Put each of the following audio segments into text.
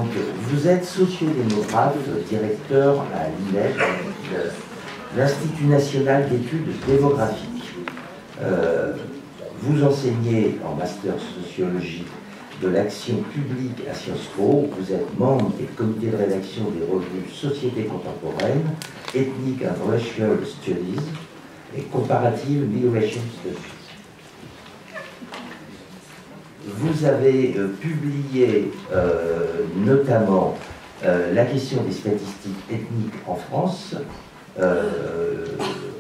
Donc, vous êtes sociodémographe, directeur à l'INED, l'Institut national d'études démographiques. Vous enseignez en master sociologie de l'action publique à Sciences Po. Vous êtes membre du comité de rédaction des revues Société contemporaine, Ethnic and Racial Studies et Comparative Migration Studies. Vous avez publié notamment la question des statistiques ethniques en France,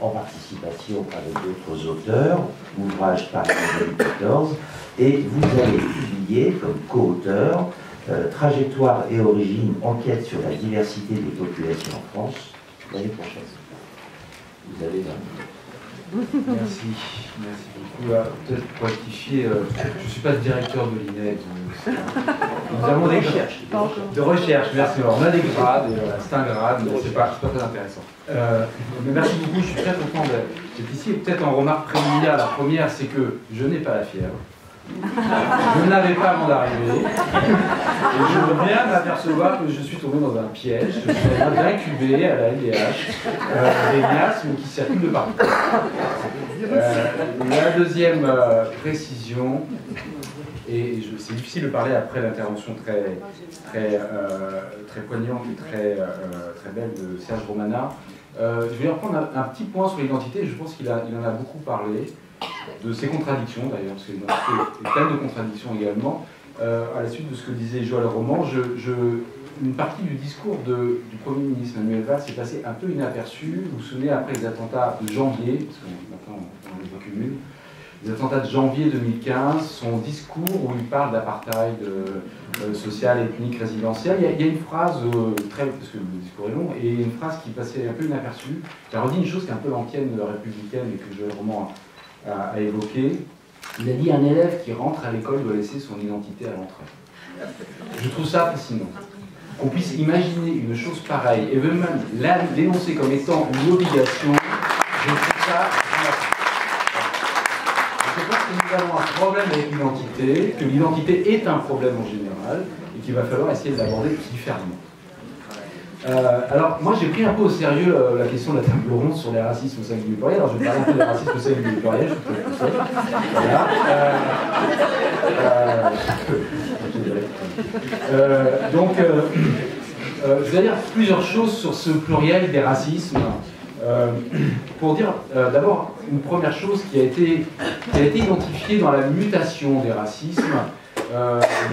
en participation avec d'autres auteurs, ouvrage par 2014, et vous avez publié comme co-auteur Trajectoire et origine, enquête sur la diversité des populations en France, l'année prochaine. Vous avez Merci beaucoup. Peut-être pour rectifier, je ne suis pas le directeur de l'INED. Nous avons des recherches. De recherche, merci. Alors, on a des grades, c'est un grade, mais ce n'est pas très intéressant. Mais merci beaucoup, je suis très content d'être ici. Et peut-être en remarque préliminaire, la première, c'est que je n'ai pas la fièvre. Je ne l'avais pas avant d'arriver. Et je viens m'apercevoir que je suis tombé dans un piège. Je suis incubé à la LDH, des miasmes qui circulent de partout. La deuxième précision, et c'est difficile de parler après l'intervention très poignante et très belle de Serge Romana. Je vais reprendre un petit point sur l'identité. Je pense qu'il en a beaucoup parlé. De ces contradictions d'ailleurs, parce qu'il y a plein de contradictions également. À la suite de ce que disait Joël Roman, une partie du discours du Premier ministre Manuel Valls s'est passée un peu inaperçue. Vous vous souvenez, après les attentats de janvier, parce que maintenant on les accumule, les attentats de janvier 2015, son discours où il parle d'apartheid social, ethnique, résidentiel, il y a une phrase, parce que le discours est long, et une phrase qui passait un peu inaperçue, qui a redit une chose qui est un peu l'ancienne républicaine et que Joël Roman a évoqué. Il a dit un élève qui rentre à l'école doit laisser son identité à l'entrée. Je trouve ça fascinant. Qu'on puisse imaginer une chose pareille et même la dénoncer comme étant une obligation, je trouve ça dramatique. Je pense que nous avons un problème avec l'identité, que l'identité est un problème en général et qu'il va falloir essayer de l'aborder différemment. Alors, moi j'ai pris un peu au sérieux la question de la table ronde sur les racismes au singulier pluriel. Alors, je vais parler un peu des racismes au singulier pluriel, je trouve que c'est. Voilà. Je vais dire plusieurs choses sur ce pluriel des racismes. Pour dire d'abord une première chose qui a été identifiée dans la mutation des racismes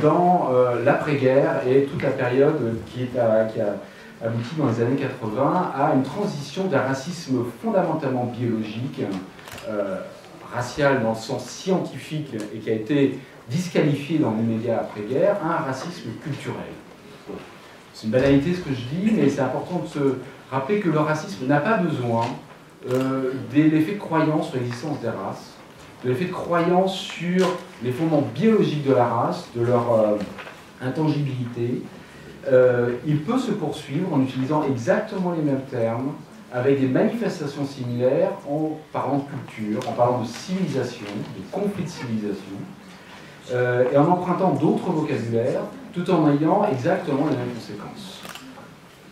dans l'après-guerre et toute la période qui a abouti dans les années 80 à une transition d'un racisme fondamentalement biologique, racial dans le sens scientifique et qui a été disqualifié dans l'immédiat après-guerre, à un racisme culturel. C'est une banalité ce que je dis, mais c'est important de se rappeler que le racisme n'a pas besoin de l'effet de croyance sur l'existence des races, de l'effet de croyance sur les fondements biologiques de la race, de leur intangibilité. Il peut se poursuivre en utilisant exactement les mêmes termes, avec des manifestations similaires, en parlant de culture, en parlant de civilisation, de conflit de civilisation, et en empruntant d'autres vocabulaires, tout en ayant exactement les mêmes conséquences.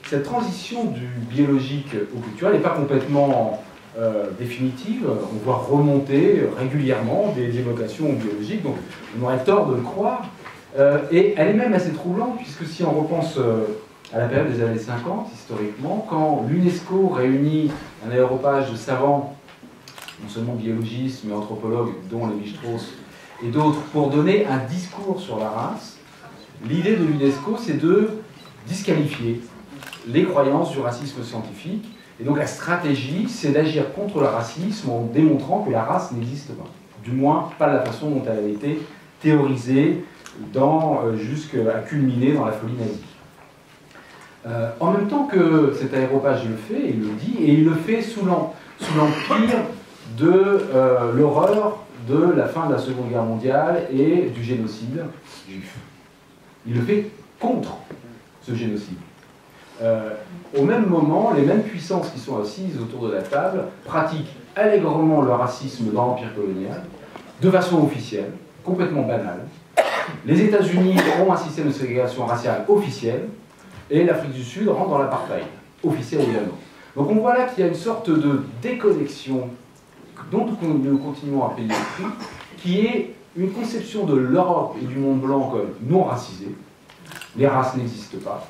Cette transition du biologique au culturel n'est pas complètement définitive. On voit remonter régulièrement des évocations biologiques, donc on aurait tort de le croire. Et elle est même assez troublante, puisque si on repense à la période des années 50, historiquement, quand l'UNESCO réunit un aéropage de savants, non seulement biologistes, mais anthropologues, dont Lévi-Strauss et d'autres, pour donner un discours sur la race, l'idée de l'UNESCO, c'est de disqualifier les croyances du racisme scientifique. Et donc la stratégie, c'est d'agir contre le racisme en démontrant que la race n'existe pas. Du moins, pas de la façon dont elle a été théorisée, jusqu'à culminer dans la folie nazie. En même temps que cet aéropage le fait, il le dit, et il le fait sous l'empire de l'horreur de la fin de la Seconde Guerre mondiale et du génocide juif. Il le fait contre ce génocide. Au même moment, les mêmes puissances qui sont assises autour de la table pratiquent allègrement le racisme dans l'empire colonial, de façon officielle, complètement banale, Les États-Unis ont un système de ségrégation raciale officiel, et l'Afrique du Sud rentre dans l'apartheid, officiel également. Donc on voit là qu'il y a une sorte de déconnexion dont nous continuons à payer le prix, qui est une conception de l'Europe et du monde blanc comme non racisé. Les races n'existent pas.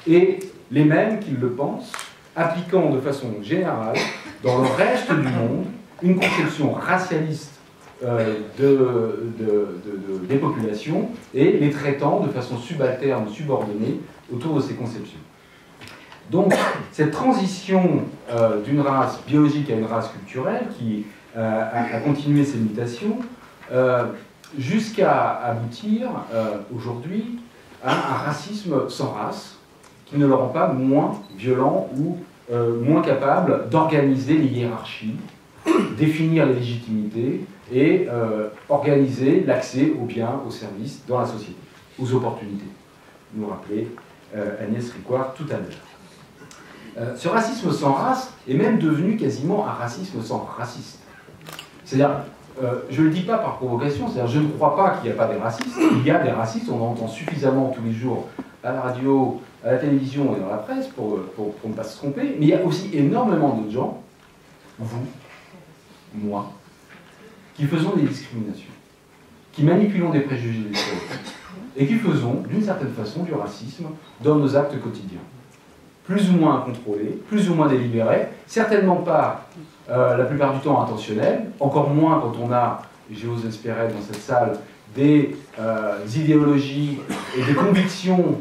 Et les mêmes qui le pensent, appliquant de façon générale, dans le reste du monde, une conception racialiste des populations et les traitant de façon subalterne, subordonnée autour de ces conceptions. Donc, cette transition d'une race biologique à une race culturelle qui a continué ses mutations jusqu'à aboutir aujourd'hui à un racisme sans race qui ne le rend pas moins violent ou moins capable d'organiser les hiérarchies, définir les légitimités et organiser l'accès aux biens, aux services dans la société, aux opportunités. Nous rappelait Agnès Ricoire tout à l'heure. Ce racisme sans race est même devenu quasiment un racisme sans raciste. C'est-à-dire, je ne le dis pas par provocation, c'est-à-dire je ne crois pas qu'il n'y a pas des racistes. Il y a des racistes, on en entend suffisamment tous les jours à la radio, à la télévision et dans la presse pour ne pas se tromper, mais il y a aussi énormément d'autres gens, vous, moi, qui faisons des discriminations, qui manipulons des préjugés des stéréotypes, et qui faisons, d'une certaine façon, du racisme dans nos actes quotidiens. Plus ou moins contrôlés, plus ou moins délibérés, certainement pas la plupart du temps intentionnels, encore moins quand on a, et j'ose espérer dans cette salle, des idéologies et des convictions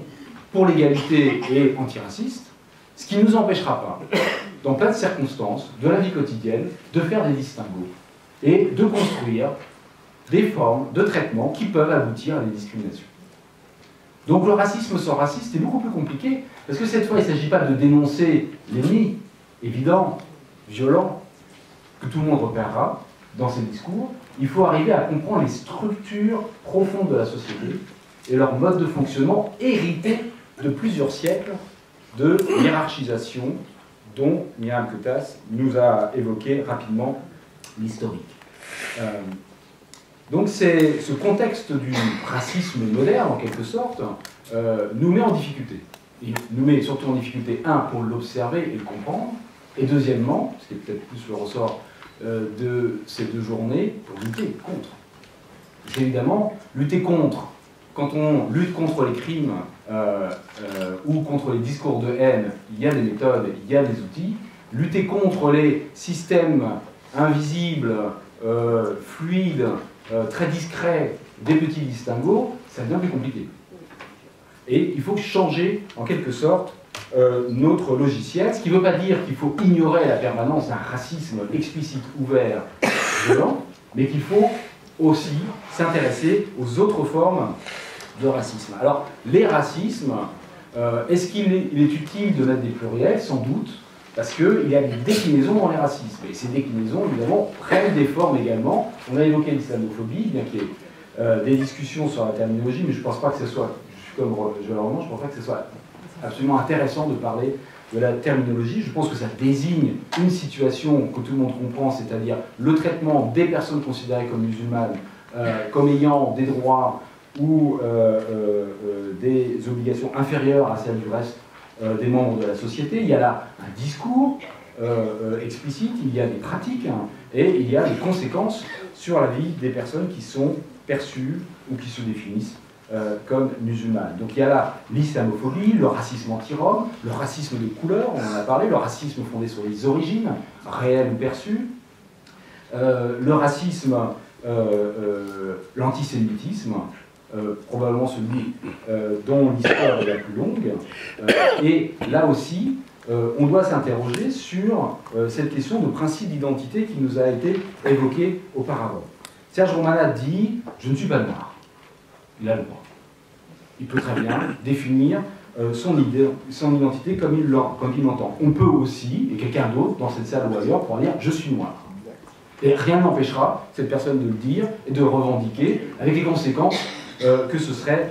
pour l'égalité et antiracistes, ce qui ne nous empêchera pas, dans plein de circonstances de la vie quotidienne, de faire des distinguos et de construire des formes de traitement qui peuvent aboutir à des discriminations. Donc le racisme sans raciste est beaucoup plus compliqué, parce que cette fois, il ne s'agit pas de dénoncer l'ennemi, évident, violent, que tout le monde repérera dans ses discours. Il faut arriver à comprendre les structures profondes de la société et leur mode de fonctionnement hérité de plusieurs siècles de hiérarchisation dont Myriam Kutas nous a évoqué rapidement l'historique. Donc ce contexte du racisme moderne, en quelque sorte, nous met en difficulté. Il nous met surtout en difficulté, un, pour l'observer et le comprendre, et deuxièmement, ce qui est peut-être plus le ressort de ces deux journées, pour lutter contre. Parce qu'évidemment, lutter contre, quand on lutte contre les crimes ou contre les discours de haine, il y a des méthodes, il y a des outils. Lutter contre les systèmes invisibles, fluides, très discrets, des petits distinguos, ça devient plus compliqué. Et il faut changer, en quelque sorte, notre logiciel, ce qui ne veut pas dire qu'il faut ignorer la permanence d'un racisme explicite, ouvert, violent, mais qu'il faut aussi s'intéresser aux autres formes de racisme. Alors, les racismes, est-ce qu'il est utile de mettre des pluriels? Sans doute, parce qu'il y a des déclinaisons dans les racismes. Et ces déclinaisons, évidemment, prennent des formes également. On a évoqué l'islamophobie, bien qu'il y ait des discussions sur la terminologie, mais je ne pense pas que ce soit, comme Joël Armand, je ne pense pas que ce soit absolument intéressant de parler de la terminologie. Je pense que ça désigne une situation que tout le monde comprend, c'est-à-dire le traitement des personnes considérées comme musulmanes, comme ayant des droits ou des obligations inférieures à celles du reste des membres de la société. Il y a là un discours explicite, il y a des pratiques, hein, et il y a des conséquences sur la vie des personnes qui sont perçues ou qui se définissent comme musulmanes. Donc il y a là l'islamophobie, le racisme anti-rom, le racisme de couleur, on en a parlé, le racisme fondé sur les origines, réelles ou perçues, le racisme, l'antisémitisme, probablement celui dont l'histoire est la plus longue. Et là aussi, on doit s'interroger sur cette question de principe d'identité qui nous a été évoquée auparavant. Serge Romana dit « Je ne suis pas noir ». Il a le droit. Il peut très bien définir son identité comme il l'entend. On peut aussi, et quelqu'un d'autre dans cette salle ou ailleurs, pour dire « Je suis noir ». Et rien n'empêchera cette personne de le dire et de le revendiquer, avec les conséquences que ce serait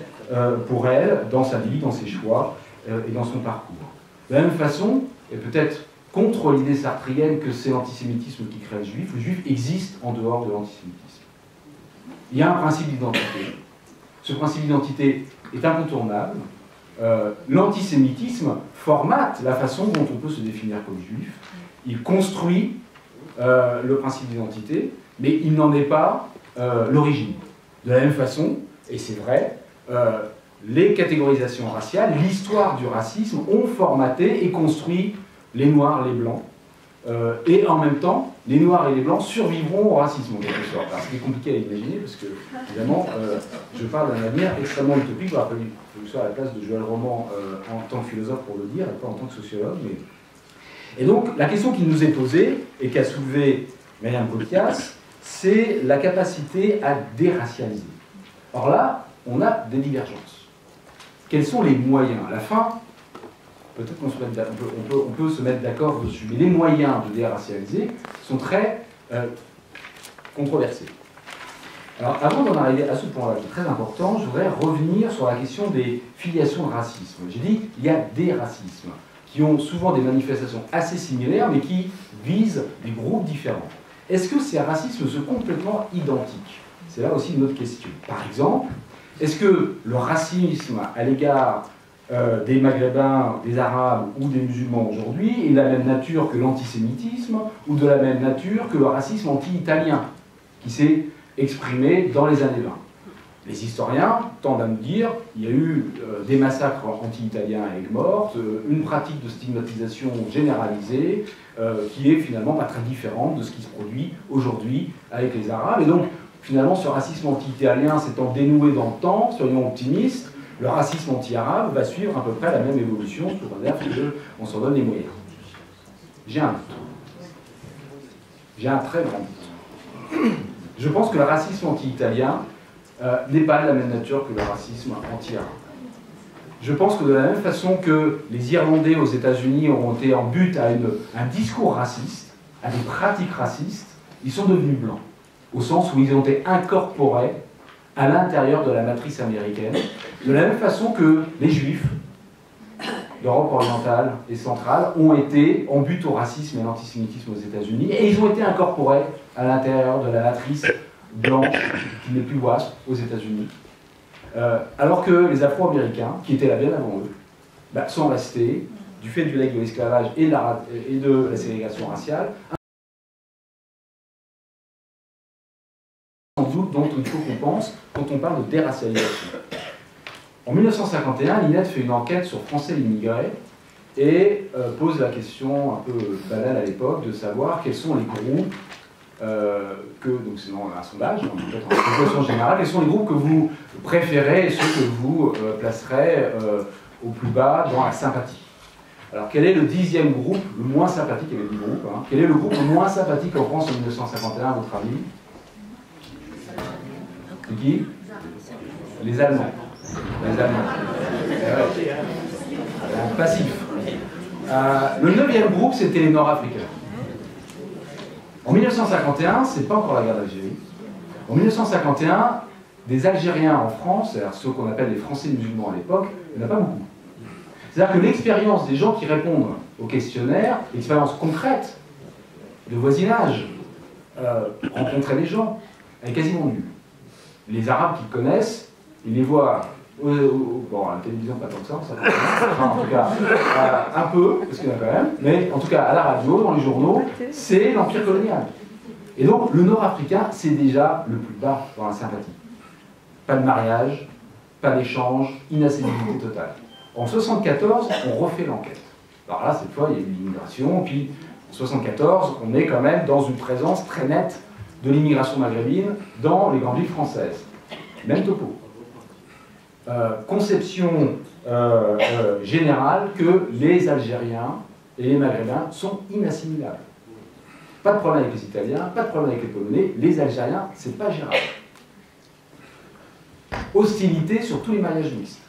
pour elle, dans sa vie, dans ses choix et dans son parcours. De la même façon, et peut-être contre l'idée sartrienne que c'est l'antisémitisme qui crée le juif existe en dehors de l'antisémitisme. Il y a un principe d'identité. Ce principe d'identité est incontournable. L'antisémitisme formate la façon dont on peut se définir comme juif. Il construit le principe d'identité, mais il n'en est pas l'origine. De la même façon, et c'est vrai, les catégorisations raciales, l'histoire du racisme ont formaté et construit les Noirs, les Blancs, et en même temps, les Noirs et les Blancs survivront au racisme en quelque sorte. Alors c'est compliqué à imaginer parce que, évidemment, je parle d'un avenir extrêmement utopique. Il faut que je sois à la place de Joël Roman en tant que philosophe pour le dire, et pas en tant que sociologue. Mais... Et donc, la question qui nous est posée, et qu'a soulevée Myriam Polkias, c'est la capacité à déracialiser. Or là, on a des divergences. Quels sont les moyens? À la fin, peut-être qu'on peut se mettre d'accord dessus, mais les moyens de déracialiser sont très controversés. Alors, avant d'en arriver à ce point-là, qui est très important, je voudrais revenir sur la question des filiations de racisme. J'ai dit qu'il y a des racismes qui ont souvent des manifestations assez similaires, mais qui visent des groupes différents. Est-ce que ces racismes sont complètement identiques? C'est là aussi une autre question. Par exemple, est-ce que le racisme à l'égard des Maghrébins, des Arabes ou des musulmans aujourd'hui est de la même nature que l'antisémitisme ou de la même nature que le racisme anti-italien qui s'est exprimé dans les années 20? Les historiens tendent à nous dire qu'il y a eu des massacres anti-italiens à Aigues-Mortes, une pratique de stigmatisation généralisée qui est finalement pas très différente de ce qui se produit aujourd'hui avec les Arabes. Et donc, finalement, ce racisme anti-italien s'étant dénoué dans le temps, soyons optimistes, le racisme anti-arabe va suivre à peu près la même évolution, sous réserve qu'on s'en donne les moyens. J'ai un doute. J'ai un très grand doute. Je pense que le racisme anti-italien n'est pas de la même nature que le racisme anti-arabe. Je pense que de la même façon que les Irlandais aux États-Unis ont été en but à un discours raciste, à des pratiques racistes, ils sont devenus blancs, au sens où ils ont été incorporés à l'intérieur de la matrice américaine, de la même façon que les Juifs d'Europe orientale et centrale ont été en but au racisme et à l'antisémitisme aux États-Unis, et ils ont été incorporés à l'intérieur de la matrice blanche, qui n'est plus WASP, aux États-Unis, alors que les Afro-Américains, qui étaient là bien avant eux, sont restés, du fait du legs de l'esclavage et de la ségrégation raciale, sans doute dont il faut qu'on pense quand on parle de déracialisation. En 1951, l'INED fait une enquête sur Français immigrés et pose la question un peu banale à l'époque de savoir quels sont les groupes donc c'est un sondage, peut-être en population générale, quels sont les groupes que vous préférez et ceux que vous placerez au plus bas dans la sympathie. Alors quel est le 10e groupe le moins sympathique? Il y avait 10 groupes. Hein. Quel est le groupe le moins sympathique en France en 1951 à votre avis? C'est qui? Les Allemands. Les Allemands. Passif. Le 9e groupe, c'était les Nord-Africains. En 1951, c'est pas encore la guerre d'Algérie. En 1951, des Algériens en France, c'est-à-dire ceux qu'on appelle les Français musulmans à l'époque, il n'y en a pas beaucoup. C'est-à-dire que l'expérience des gens qui répondent au questionnaire, l'expérience concrète de voisinage, rencontrer les gens, elle est quasiment nulle. Les Arabes qu'ils connaissent, ils les voient bon, à la télévision pas tant que ça, enfin, en tout cas un peu, parce qu'il y en a quand même, mais en tout cas à la radio, dans les journaux, c'est l'empire colonial. Et donc le Nord-Africain, c'est déjà le plus bas dans la sympathie. Pas de mariage, pas d'échange, inaccessibilité totale. En 1974, on refait l'enquête. Alors là, cette fois, il y a eu l'immigration, puis en 1974, on est quand même dans une présence très nette de l'immigration maghrébine dans les grandes villes françaises. Même topo. Conception générale que les Algériens et les Maghrébins sont inassimilables. Pas de problème avec les Italiens, pas de problème avec les Polonais, les Algériens, c'est pas gérable. Hostilité sur tous les mariages mixtes.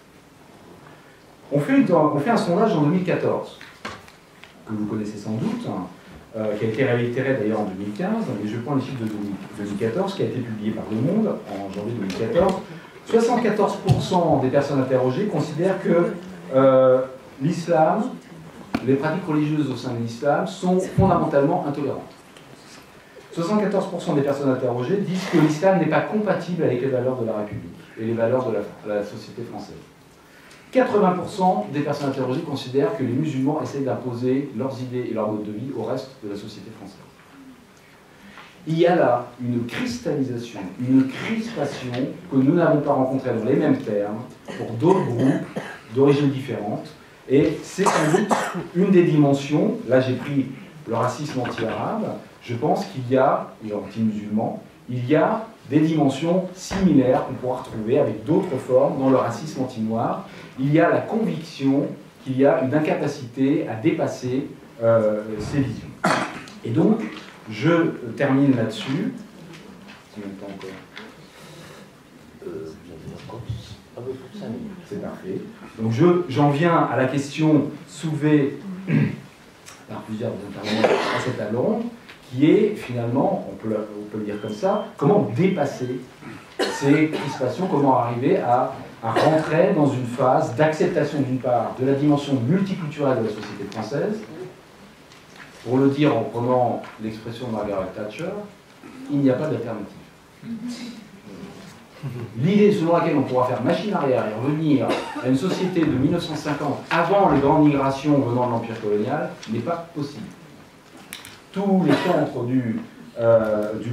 On fait un sondage en 2014, que vous connaissez sans doute, qui a été réitéré d'ailleurs en 2015, mais je prends les chiffres de 2014, qui a été publié par Le Monde en janvier 2014. 74% des personnes interrogées considèrent que l'islam, les pratiques religieuses au sein de l'islam sont fondamentalement intolérantes. 74% des personnes interrogées disent que l'islam n'est pas compatible avec les valeurs de la République. et les valeurs de la société française. 80% des personnes interrogées considèrent que les musulmans essayent d'imposer leurs idées et leur mode de vie au reste de la société française. Il y a là une cristallisation, une crispation que nous n'avons pas rencontrée dans les mêmes termes pour d'autres groupes d'origines différentes. Et c'est sans doute une des dimensions, là j'ai pris le racisme anti-arabe, je pense qu'il y a, et anti-musulman, il y a des dimensions similaires qu'on pourra retrouver avec d'autres formes dans le racisme anti-noir. Il y a la conviction qu'il y a une incapacité à dépasser ces visions. Et donc, je termine là-dessus. Combien de temps encore C'est parfait. Donc j'en viens à la question soulevée par plusieurs intervenants précédemment, qui est finalement, on peut le dire comme ça, comment dépasser ces crispations, comment arriver à rentrer dans une phase d'acceptation d'une part de la dimension multiculturelle de la société française. Pour le dire en prenant l'expression de Margaret Thatcher, il n'y a pas d'alternative. L'idée selon laquelle on pourra faire machine arrière et revenir à une société de 1950, avant les grandes migrations venant de l'Empire colonial, n'est pas possible. Tous les centres du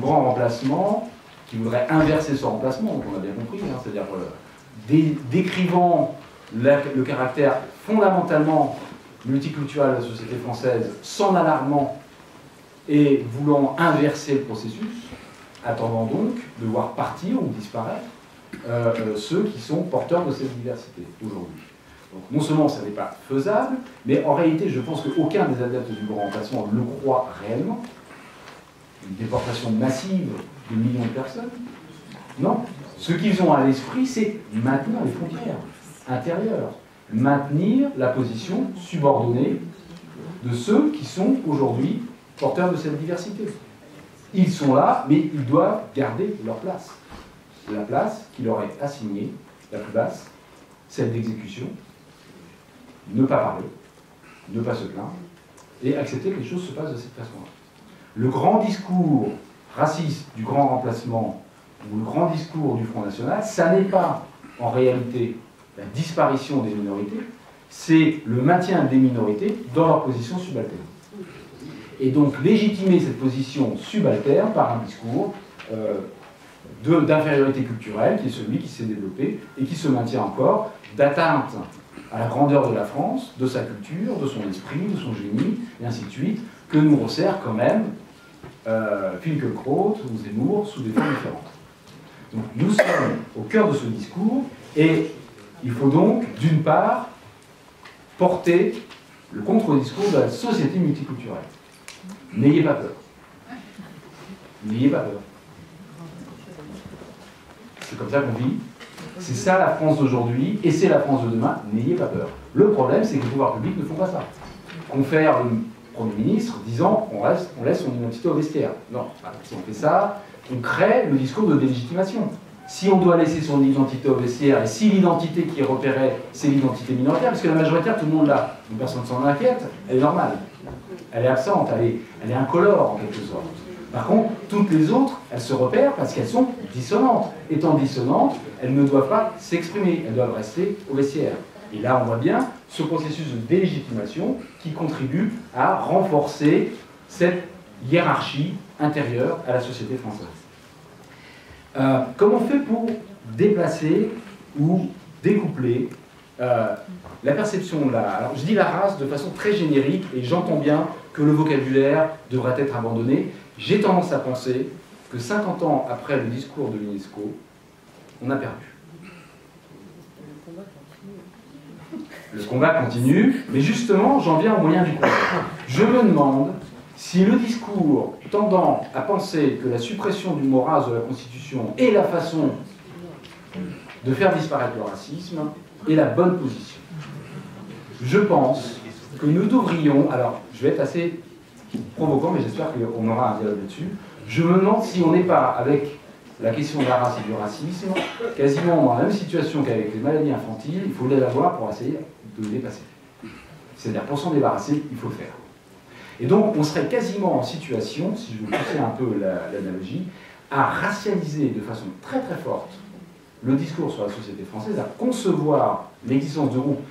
grand remplacement, qui voudraient inverser ce remplacement, donc on a bien compris, hein, c'est-à-dire décrivant le caractère fondamentalement multiculturel de la société française, s'en alarmant et voulant inverser le processus, attendant donc de voir partir ou disparaître ceux qui sont porteurs de cette diversité aujourd'hui. Donc non seulement ça n'est pas faisable, mais en réalité je pense qu'aucun des adeptes du grand remplacement le croit réellement. Une déportation massive de millions de personnes. Non. Ce qu'ils ont à l'esprit, c'est maintenir les frontières intérieures, maintenir la position subordonnée de ceux qui sont aujourd'hui porteurs de cette diversité. Ils sont là, mais ils doivent garder leur place. La place qui leur est assignée, la plus basse, celle d'exécution, ne pas parler, ne pas se plaindre, et accepter que les choses se passent de cette façon-là. Le grand discours raciste du grand remplacement, ou le grand discours du Front National, ça n'est pas en réalité la disparition des minorités, c'est le maintien des minorités dans leur position subalterne. Et donc légitimer cette position subalterne par un discours d'infériorité culturelle, qui est celui qui s'est développé et qui se maintient encore, d'atteinte à la grandeur de la France, de sa culture, de son esprit, de son génie, et ainsi de suite, que nous resserre quand même Finkielkraut ou Zemmour sous des formes différentes. Donc nous sommes au cœur de ce discours, et il faut donc, d'une part, porter le contre-discours de la société multiculturelle. N'ayez pas peur. N'ayez pas peur. C'est comme ça qu'on vit. C'est ça la France d'aujourd'hui, et c'est la France de demain. N'ayez pas peur. Le problème, c'est que les pouvoirs publics ne font pas ça. Confère le Premier ministre disant on laisse son identité au vestiaire. Non, si on fait ça, on crée le discours de délégitimation. Si on doit laisser son identité au vestiaire, et si l'identité qui est repérée, c'est l'identité minoritaire, parce que la majoritaire, tout le monde l'a, donc personne ne s'en inquiète, elle est normale. Elle est absente, elle est incolore en quelque sorte. Par contre, toutes les autres, elles se repèrent parce qu'elles sont dissonantes. Étant dissonantes, elles ne doivent pas s'exprimer, elles doivent rester au vestiaire. Et là, on voit bien ce processus de délégitimation qui contribue à renforcer cette hiérarchie intérieure à la société française. Comment on fait pour déplacer ou découpler la perception de la... Alors, je dis la race de façon très générique, et j'entends bien que le vocabulaire devrait être abandonné. J'ai tendance à penser que 50 ans après le discours de l'UNESCO, on a perdu. Le combat continue, mais justement, j'en viens au moyen du combat. Je me demande si le discours tendant à penser que la suppression du mot race de la Constitution est la façon de faire disparaître le racisme est la bonne position. Je pense que nous devrions, alors je vais être assez provoquant, mais j'espère qu'on aura un dialogue là-dessus, je me demande si on n'est pas, avec la question de la race et du racisme, quasiment dans la même situation qu'avec les maladies infantiles, il faut les avoir pour essayer de les dépasser. C'est-à-dire, pour s'en débarrasser, il faut le faire. Et donc, on serait quasiment en situation, si je veux pousser un peu l'analogie, à racialiser de façon très très forte le discours sur la société française, à concevoir l'existence de groupes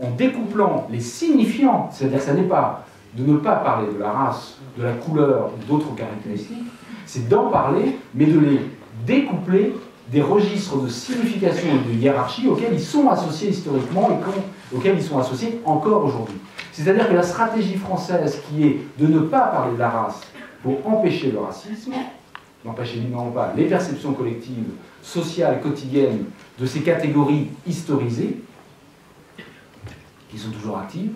en découplant les signifiants, c'est-à-dire que ça n'est pas de ne pas parler de la race, de la couleur ou d'autres caractéristiques, c'est d'en parler, mais de les découpler des registres de signification et de hiérarchie auxquels ils sont associés historiquement et auxquels ils sont associés encore aujourd'hui. C'est-à-dire que la stratégie française qui est de ne pas parler de la race pour empêcher le racisme, n'empêcher évidemment pas les perceptions collectives, sociales, quotidiennes de ces catégories historisées, qui sont toujours actives.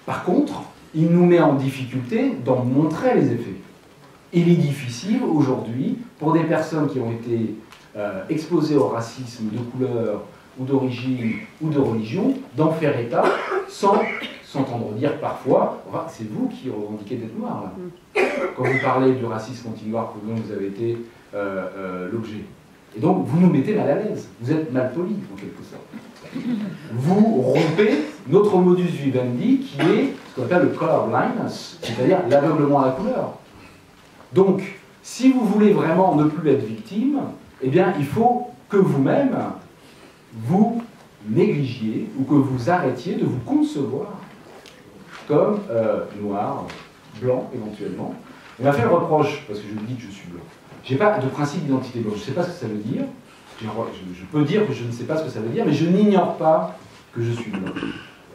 Par contre, il nous met en difficulté d'en montrer les effets. Il est difficile aujourd'hui pour des personnes qui ont été exposées au racisme de couleur ou d'origine ou de religion d'en faire état sans s'entendre dire parfois enfin, « c'est vous qui revendiquez d'être noir là ». Quand vous parlez du racisme anti-noir dont vous avez été l'objet. Et donc vous nous mettez mal à l'aise, vous êtes mal poli en quelque sorte. Vous rompez notre modus vivendi qui est ce qu'on appelle le color blindness, c'est-à-dire l'aveuglement à la couleur. Donc, si vous voulez vraiment ne plus être victime, eh bien, il faut que vous-même, vous négligiez ou que vous arrêtiez de vous concevoir comme noir, blanc éventuellement. On m'a fait le reproche, parce que je me dis que je suis blanc. Je n'ai pas de principe d'identité blanche, je ne sais pas ce que ça veut dire. Je peux dire que je ne sais pas ce que ça veut dire, mais je n'ignore pas que je suis blanc.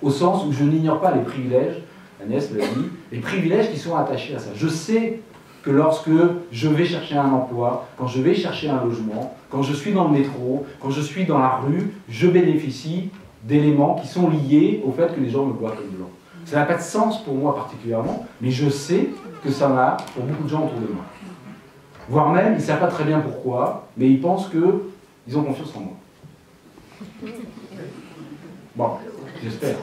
Au sens où je n'ignore pas les privilèges, Agnès l'a dit, les privilèges qui sont attachés à ça. Je sais que lorsque je vais chercher un emploi, quand je vais chercher un logement, quand je suis dans le métro, quand je suis dans la rue, je bénéficie d'éléments qui sont liés au fait que les gens me voient comme blanc. Ça n'a pas de sens pour moi particulièrement, mais je sais que ça en a pour beaucoup de gens autour de moi. Voire même, ils ne savent pas très bien pourquoi, mais ils pensent qu'ils ont confiance en moi. Bon, j'espère.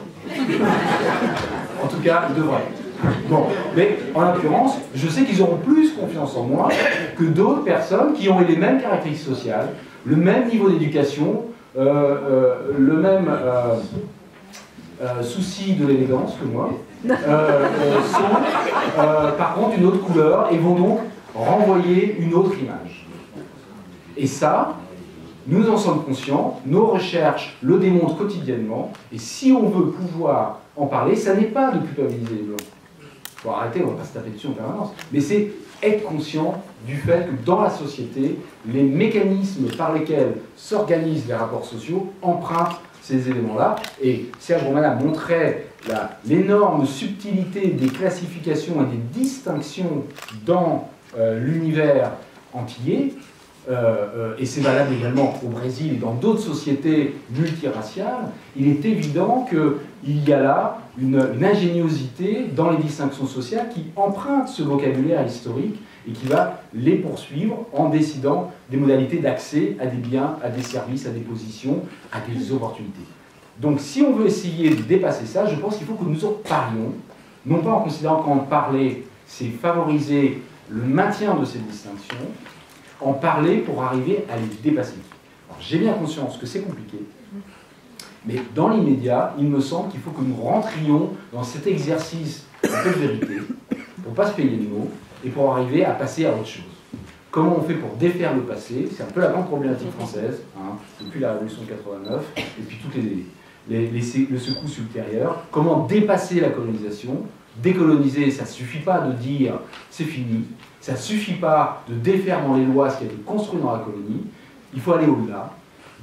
En tout cas, ils devraient. Bon, mais en l'occurrence, je sais qu'ils auront plus confiance en moi que d'autres personnes qui ont les mêmes caractéristiques sociales, le même niveau d'éducation, le même souci de l'élégance que moi, sont par contre une autre couleur et vont donc renvoyer une autre image. Et ça, nous en sommes conscients, nos recherches le démontrent quotidiennement, et si on veut pouvoir en parler, ça n'est pas de culpabiliser les blancs. Il faut arrêter, on ne va pas se taper dessus en permanence, mais c'est être conscient du fait que dans la société, les mécanismes par lesquels s'organisent les rapports sociaux empruntent ces éléments-là, et Serge Romana montrait l'énorme subtilité des classifications et des distinctions dans l'univers antillais, et c'est valable également au Brésil et dans d'autres sociétés multiraciales. Il est évident qu'il y a là une ingéniosité dans les distinctions sociales qui emprunte ce vocabulaire historique et qui va les poursuivre en décidant des modalités d'accès à des biens, à des services, à des positions, à des opportunités. Donc si on veut essayer de dépasser ça, je pense qu'il faut que nous en parlions, non pas en considérant qu'en parler, c'est favoriser le maintien de ces distinctions, en parler pour arriver à les dépasser. J'ai bien conscience que c'est compliqué, mais dans l'immédiat, il me semble qu'il faut que nous rentrions dans cet exercice de vérité, pour ne pas se payer de mots, et pour arriver à passer à autre chose. Comment on fait pour défaire le passé? C'est un peu la grande problématique française, hein, depuis la Révolution de 89, et puis toutes les secousses ultérieures. Comment dépasser la colonisation? Décoloniser, ça ne suffit pas de dire c'est fini, ça ne suffit pas de défaire dans les lois ce qui a été construit dans la colonie, il faut aller au-delà.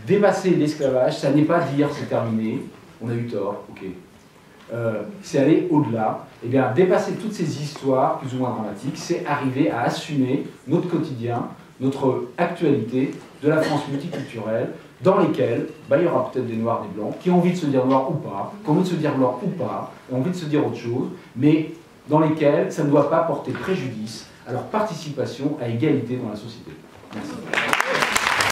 Dépasser l'esclavage, ça n'est pas dire c'est terminé, on a eu tort, ok. C'est aller au-delà. Et bien, dépasser toutes ces histoires plus ou moins dramatiques, c'est arriver à assumer notre quotidien, notre actualité de la France multiculturelle, dans lesquelles il y aura peut-être des noirs, des blancs, qui ont envie de se dire noirs ou pas, qui ont envie de se dire blancs ou pas, qui ont envie de se dire autre chose, mais dans lesquelles ça ne doit pas porter préjudice à leur participation à égalité dans la société. Merci.